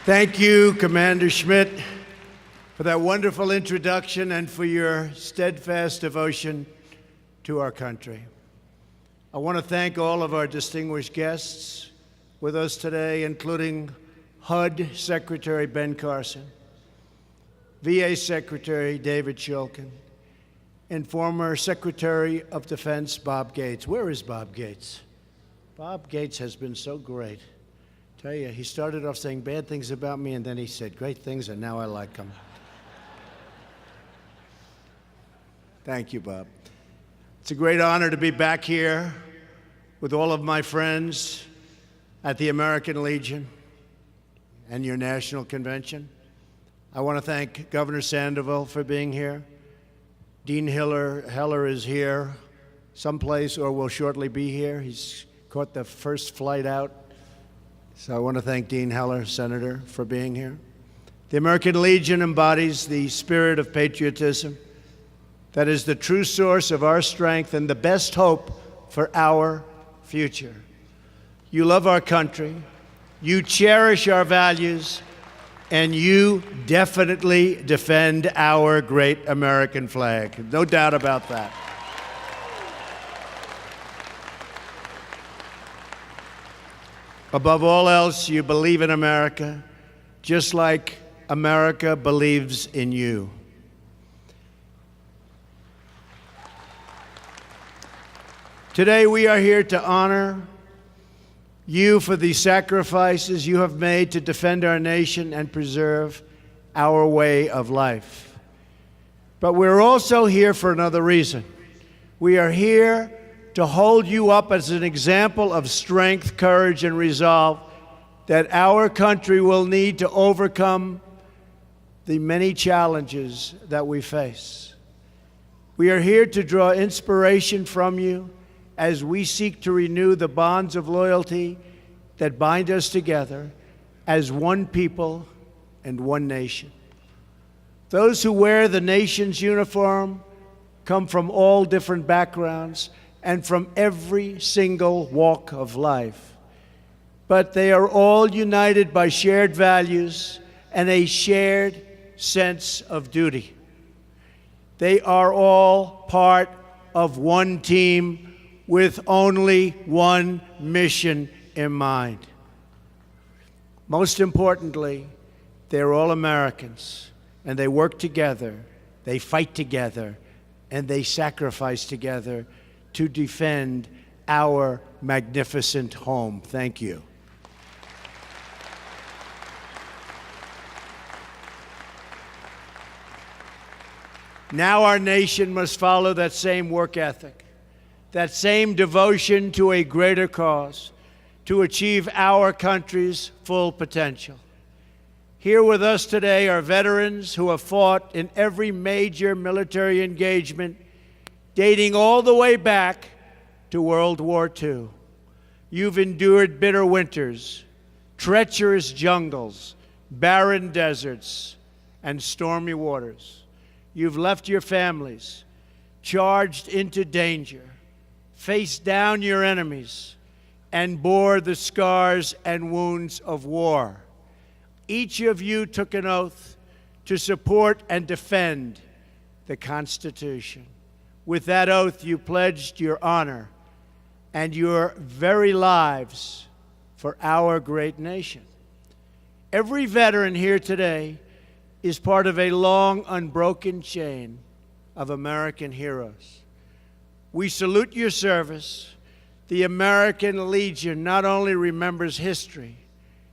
Thank you, Commander Schmidt, for that wonderful introduction and for your steadfast devotion to our country. I want to thank all of our distinguished guests with us today, including HUD Secretary Ben Carson, VA Secretary David Shulkin, and former Secretary of Defense Bob Gates. Where is Bob Gates? Bob Gates has been so great. Tell you, he started off saying bad things about me, and then he said great things, and now I like him. Thank you, Bob. It's a great honor to be back here with all of my friends at the American Legion and your national convention. I want to thank Governor Sandoval for being here. Dean Heller is here someplace or will shortly be here. He's caught the first flight out. So I want to thank Dean Heller, Senator, for being here. The American Legion embodies the spirit of patriotism that is the true source of our strength and the best hope for our future. You love our country, you cherish our values, and you definitely defend our great American flag. No doubt about that. Above all else, you believe in America, just like America believes in you. Today, we are here to honor you for the sacrifices you have made to defend our nation and preserve our way of life. But we're also here for another reason. We are here to hold you up as an example of strength, courage, and resolve that our country will need to overcome the many challenges that we face. We are here to draw inspiration from you as we seek to renew the bonds of loyalty that bind us together as one people and one nation. Those who wear the nation's uniform come from all different backgrounds and from every single walk of life. But they are all united by shared values and a shared sense of duty. They are all part of one team with only one mission in mind. Most importantly, they're all Americans, and they work together, they fight together, and they sacrifice together to defend our magnificent home. Thank you. Now our nation must follow that same work ethic, that same devotion to a greater cause, to achieve our country's full potential. Here with us today are veterans who have fought in every major military engagement dating all the way back to World War II. You've endured bitter winters, treacherous jungles, barren deserts, and stormy waters. You've left your families, charged into danger, faced down your enemies, and bore the scars and wounds of war. Each of you took an oath to support and defend the Constitution. With that oath, you pledged your honor and your very lives for our great nation. Every veteran here today is part of a long, unbroken chain of American heroes. We salute your service. The American Legion not only remembers history,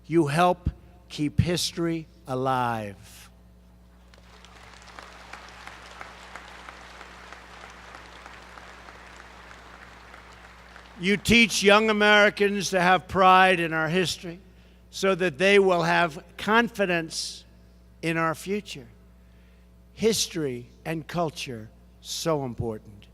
you help keep history alive. You teach young Americans to have pride in our history so that they will have confidence in our future. History and culture, so important.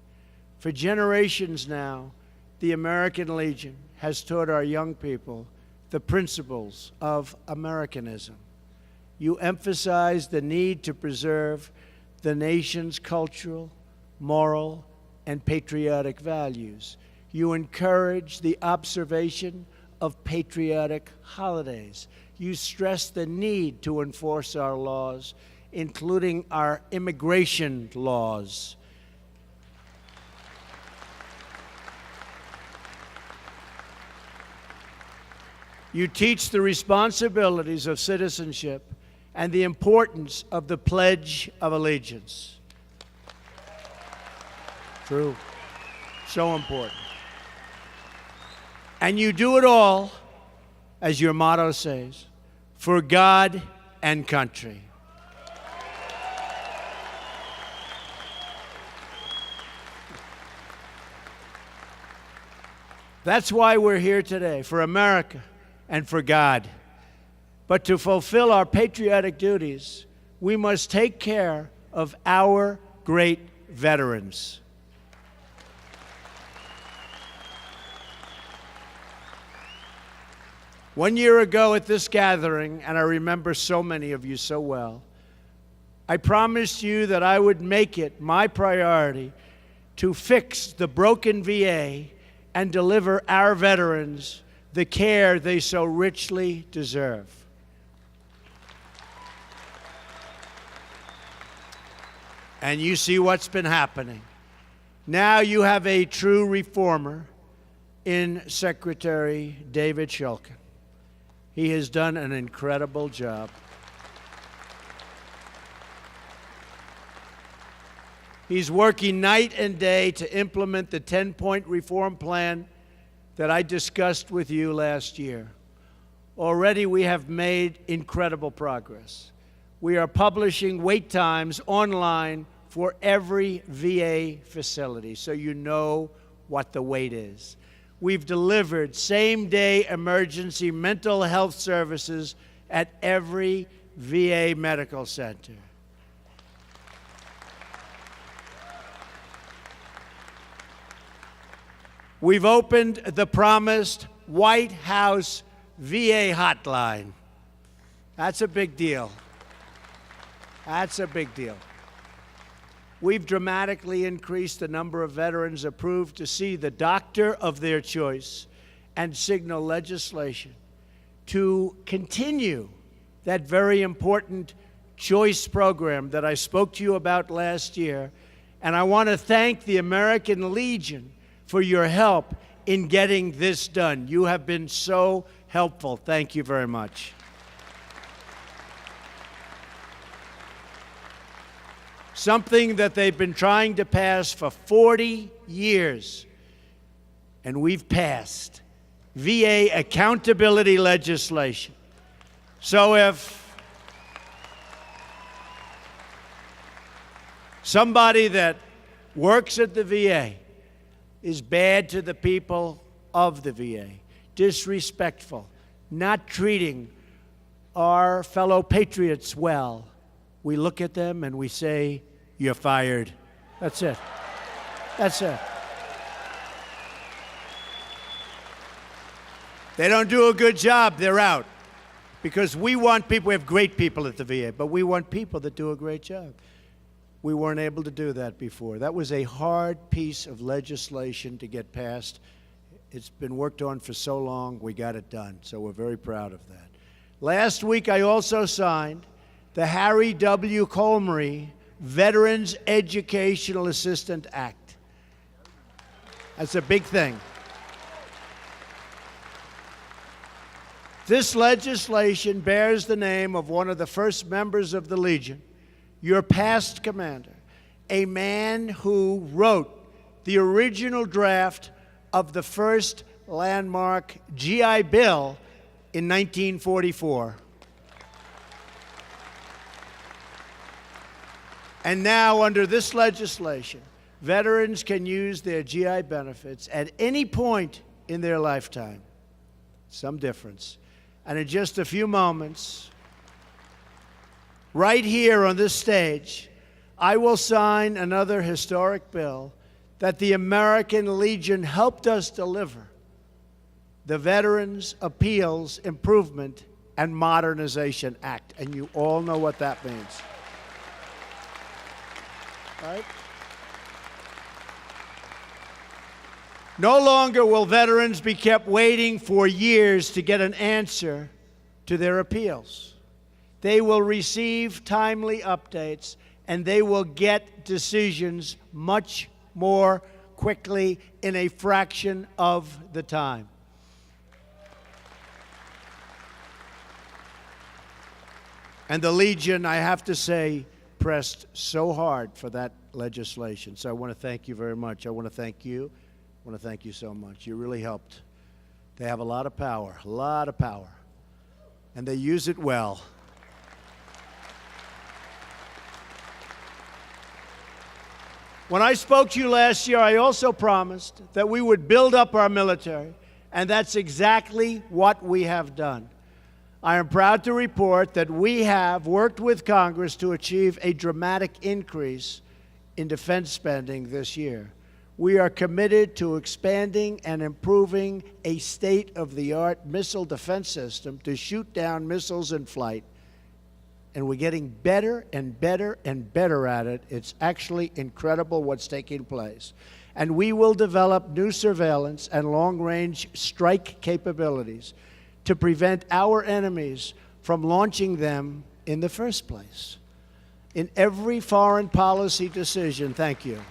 For generations now, the American Legion has taught our young people the principles of Americanism. You emphasize the need to preserve the nation's cultural, moral, and patriotic values. You encourage the observation of patriotic holidays. You stress the need to enforce our laws, including our immigration laws. You teach the responsibilities of citizenship and the importance of the Pledge of Allegiance. True. So important. And you do it all, as your motto says, for God and country. That's why we're here today, for America and for God. But to fulfill our patriotic duties, we must take care of our great veterans. One year ago at this gathering, and I remember so many of you so well, I promised you that I would make it my priority to fix the broken VA and deliver our veterans the care they so richly deserve. And you see what's been happening. Now you have a true reformer in Secretary David Shulkin. He has done an incredible job. He's working night and day to implement the 10-point reform plan that I discussed with you last year. Already we have made incredible progress. We are publishing wait times online for every VA facility, so you know what the wait is. We've delivered same-day emergency mental health services at every VA medical center. We've opened the promised White House VA hotline. That's a big deal. That's a big deal. We've dramatically increased the number of veterans approved to see the doctor of their choice and signal legislation to continue that very important choice program that I spoke to you about last year. And I want to thank the American Legion for your help in getting this done. You have been so helpful. Thank you very much. Something that they've been trying to pass for 40 years, and we've passed VA accountability legislation. So if somebody that works at the VA is bad to the people of the VA, disrespectful, not treating our fellow patriots well, we look at them and we say, "You're fired." That's it. That's it. They don't do a good job, they're out. Because we want people, we have great people at the VA, but we want people that do a great job. We weren't able to do that before. That was a hard piece of legislation to get passed. It's been worked on for so long, we got it done. So we're very proud of that. Last week, I also signed the Harry W. Comrie Veterans Educational Assistant Act. That's a big thing. This legislation bears the name of one of the first members of the Legion, your past commander, a man who wrote the original draft of the first landmark GI Bill in 1944. And now, under this legislation, veterans can use their GI benefits at any point in their lifetime. Some difference. And in just a few moments, right here on this stage, I will sign another historic bill that the American Legion helped us deliver, the Veterans Appeals Improvement and Modernization Act. And you all know what that means. Right? No longer will veterans be kept waiting for years to get an answer to their appeals. They will receive timely updates, and they will get decisions much more quickly in a fraction of the time. And the Legion, I have to say, pressed so hard for that legislation. So I want to thank you very much. I want to thank you. I want to thank you so much. You really helped. They have a lot of power, and they use it well. When I spoke to you last year, I also promised that we would build up our military, and that's exactly what we have done. I am proud to report that we have worked with Congress to achieve a dramatic increase in defense spending this year. We are committed to expanding and improving a state-of-the-art missile defense system to shoot down missiles in flight. And we're getting better and better and better at it. It's actually incredible what's taking place. And we will develop new surveillance and long-range strike capabilities to prevent our enemies from launching them in the first place. In every foreign policy decision, thank you.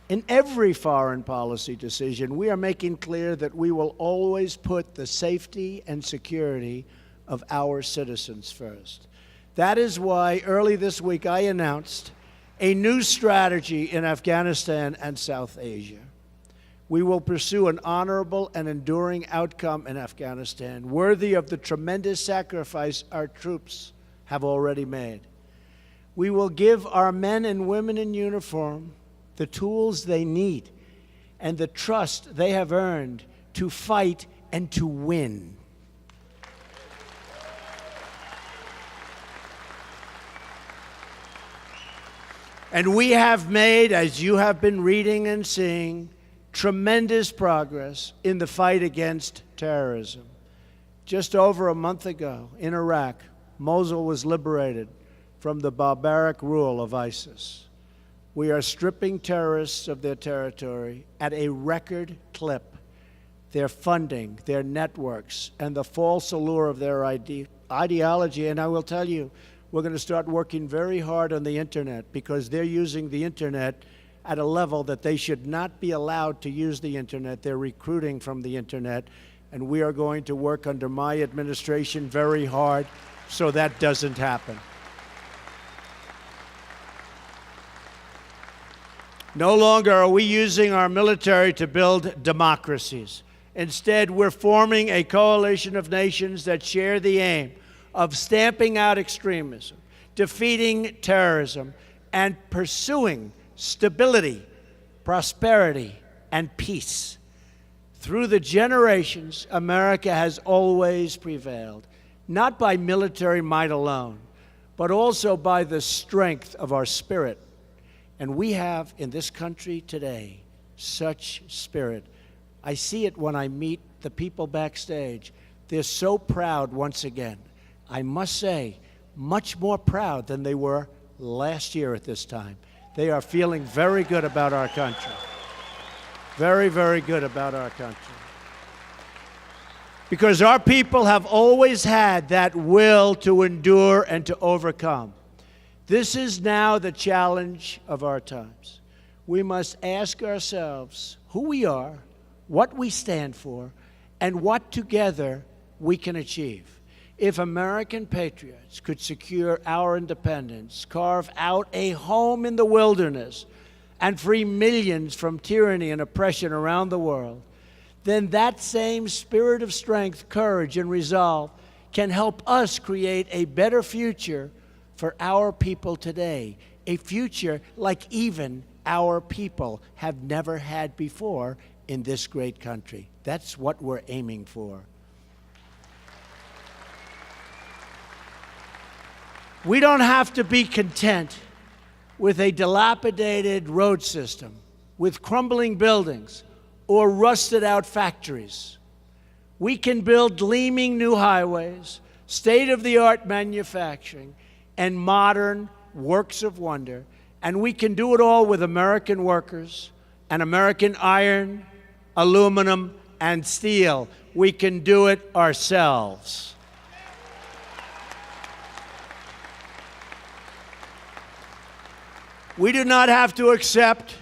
In every foreign policy decision, we are making clear that we will always put the safety and security of our citizens first. That is why early this week I announced a new strategy in Afghanistan and South Asia. We will pursue an honorable and enduring outcome in Afghanistan, worthy of the tremendous sacrifice our troops have already made. We will give our men and women in uniform the tools they need and the trust they have earned to fight and to win. And we have made, as you have been reading and seeing, tremendous progress in the fight against terrorism. Just over a month ago in Iraq, Mosul was liberated from the barbaric rule of ISIS. We are stripping terrorists of their territory at a record clip. Their funding, their networks, and the false allure of their ideology. And I will tell you, we're going to start working very hard on the internet because they're using the internet at a level that they should not be allowed to use the internet. They're recruiting from the internet, and we are going to work under my administration very hard so that doesn't happen. No longer are we using our military to build democracies. Instead, we're forming a coalition of nations that share the aim of stamping out extremism, defeating terrorism, and pursuing stability, prosperity, and peace. Through the generations, America has always prevailed, not by military might alone, but also by the strength of our spirit. And we have in this country today such spirit. I see it when I meet the people backstage. They're so proud once again. I must say, much more proud than they were last year at this time. They are feeling very good about our country. Very, very good about our country. Because our people have always had that will to endure and to overcome. This is now the challenge of our times. We must ask ourselves who we are, what we stand for, and what together we can achieve. If American patriots could secure our independence, carve out a home in the wilderness, and free millions from tyranny and oppression around the world, then that same spirit of strength, courage, and resolve can help us create a better future for our people today, a future like even our people have never had before in this great country. That's what we're aiming for. We don't have to be content with a dilapidated road system, with crumbling buildings, or rusted out factories. We can build gleaming new highways, state-of-the-art manufacturing, and modern works of wonder, And we can do it all with American workers and American iron, aluminum, and steel. We can do it ourselves. We do not have to accept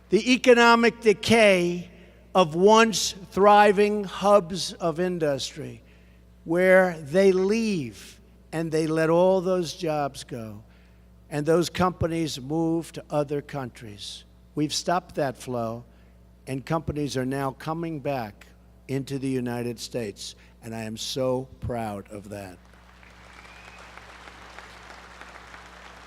the economic decay of once thriving hubs of industry, where they leave and they let all those jobs go, and those companies move to other countries. We've stopped that flow, and companies are now coming back into the United States, and I am so proud of that.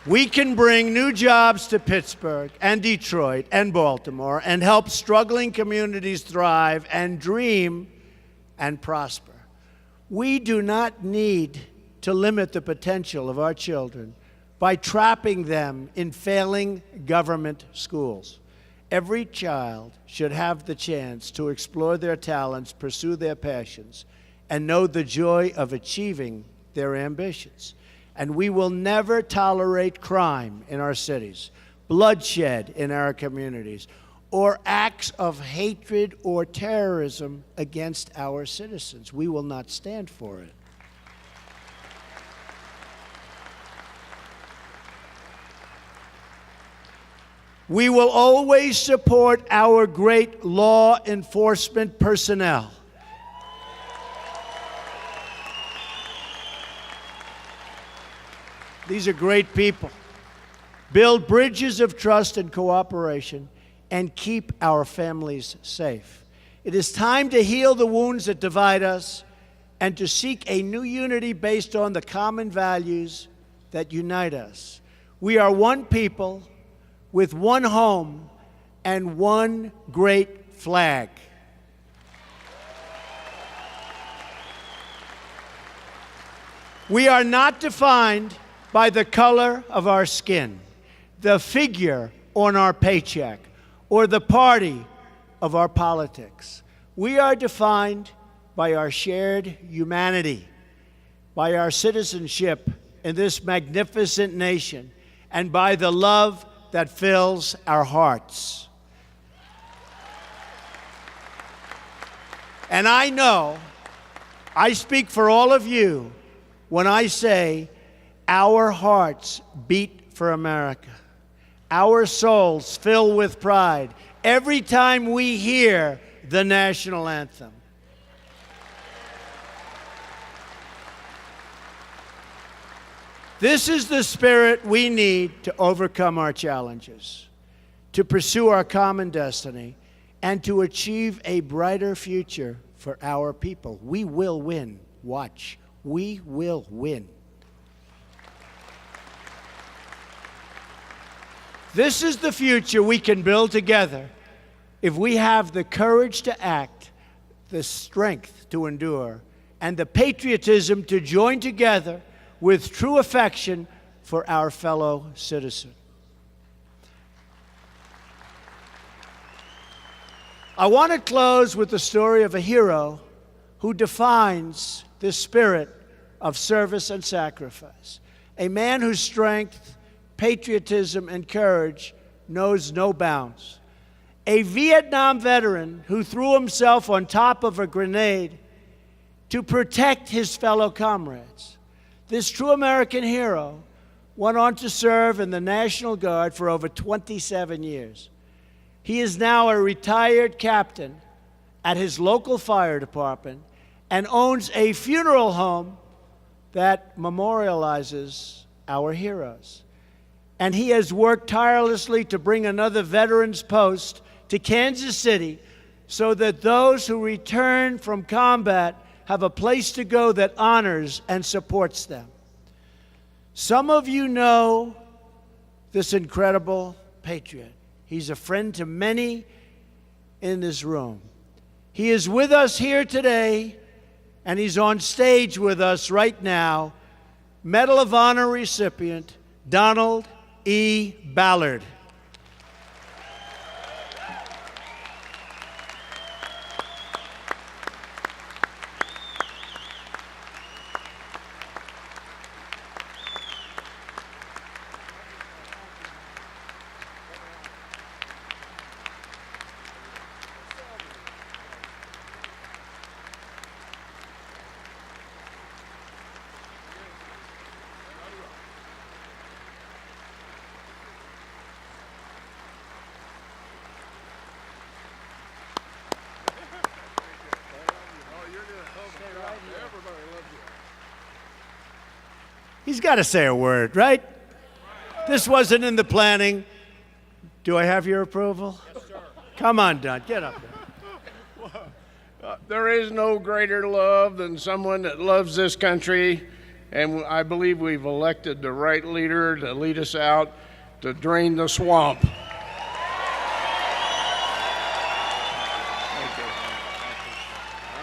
We can bring new jobs to Pittsburgh and Detroit and Baltimore and help struggling communities thrive and dream and prosper. We do not need to limit the potential of our children by trapping them in failing government schools. Every child should have the chance to explore their talents, pursue their passions, and know the joy of achieving their ambitions. And we will never tolerate crime in our cities, bloodshed in our communities, or acts of hatred or terrorism against our citizens. We will not stand for it. We will always support our great law enforcement personnel. These are great people. Build bridges of trust and cooperation and keep our families safe. It is time to heal the wounds that divide us and to seek a new unity based on the common values that unite us. We are one people with one home and one great flag. We are not defined by the color of our skin, the figure on our paycheck, or the party of our politics. We are defined by our shared humanity, by our citizenship in this magnificent nation, and by the love that fills our hearts. And I know I speak for all of you when I say our hearts beat for America. Our souls fill with pride every time we hear the national anthem. This is the spirit we need to overcome our challenges, to pursue our common destiny, and to achieve a brighter future for our people. We will win. Watch. We will win. This is the future we can build together if we have the courage to act, the strength to endure, and the patriotism to join together with true affection for our fellow citizen. I want to close with the story of a hero who defines the spirit of service and sacrifice, a man whose strength, patriotism, and courage knows no bounds, a Vietnam veteran who threw himself on top of a grenade to protect his fellow comrades. This true American hero went on to serve in the National Guard for over 27 years. He is now a retired captain at his local fire department and owns a funeral home that memorializes our heroes. And he has worked tirelessly to bring another veterans post to Kansas City so that those who return from combat have a place to go that honors and supports them. Some of you know this incredible patriot. He's a friend to many in this room. He is with us here today, and he's on stage with us right now, Medal of Honor recipient Donald E. Ballard. He's got to say a word, right? This wasn't in the planning. Do I have your approval? Yes, sir. Come on, Don, get up there. There is no greater love than someone that loves this country, and I believe we've elected the right leader to lead us out to drain the swamp. Thank you.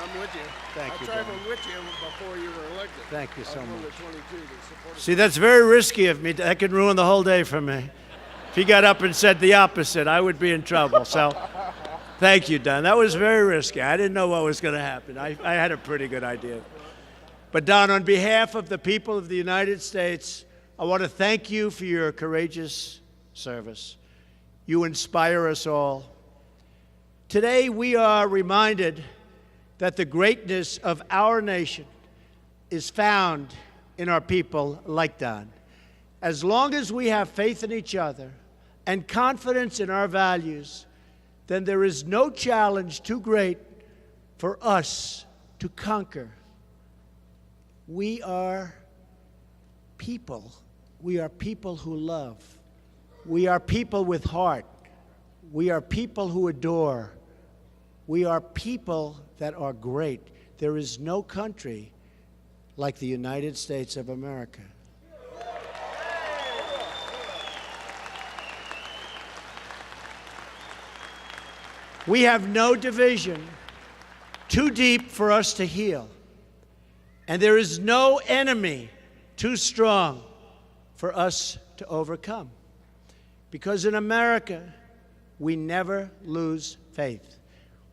I'm with you. Thank you, I traveled Don. with you before you were elected. Thank you so I was one of much. the 22 that supported See, that's very risky of me. That could ruin the whole day for me. If he got up and said the opposite, I would be in trouble. So thank you, Don. That was very risky. I didn't know what was going to happen. I had a pretty good idea. But Don, on behalf of the people of the United States, I want to thank you for your courageous service. You inspire us all. Today, we are reminded that the greatness of our nation is found in our people like Don. As long as we have faith in each other and confidence in our values, then there is no challenge too great for us to conquer. We are people. We are people who love. We are people with heart. We are people who adore. We are people that are great. There is no country like the United States of America. We have no division too deep for us to heal. And there is no enemy too strong for us to overcome. Because in America, we never lose faith.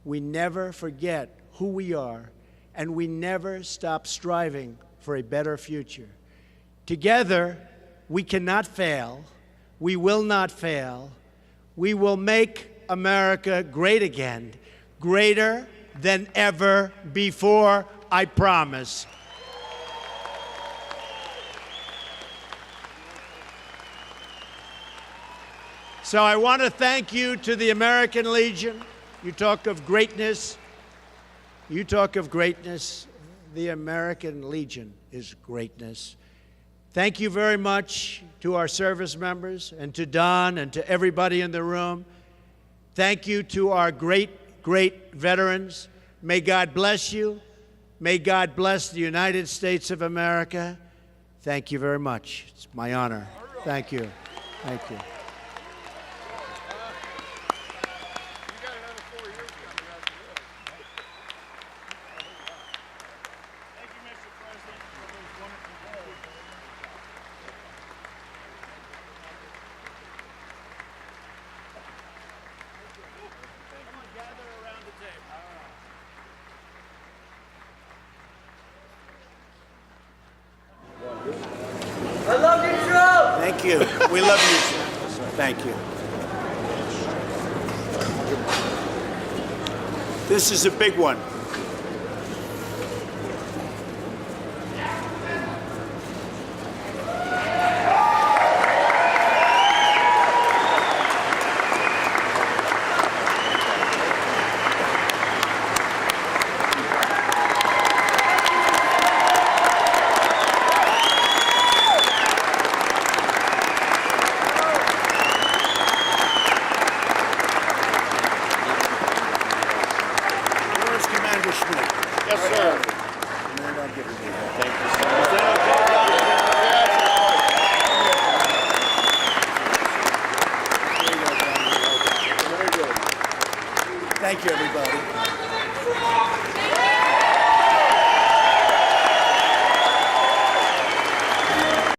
We never forget who we are, and we never stop striving for a better future. Together, we cannot fail. We will not fail. We will make America great again, greater than ever before, I promise. So I want to thank you to the American Legion. You talk of greatness. You talk of greatness. The American Legion is greatness. Thank you very much to our service members and to Don and to everybody in the room. Thank you to our great, great veterans. May God bless you. May God bless the United States of America. Thank you very much. It's my honor. Thank you. Thank you. I love your show! Thank you. We love you. Thank you. This is a big one. Yes, sir. And I'll give it to you. Thank you, sir. Is that okay? Very good. Thank you, everybody.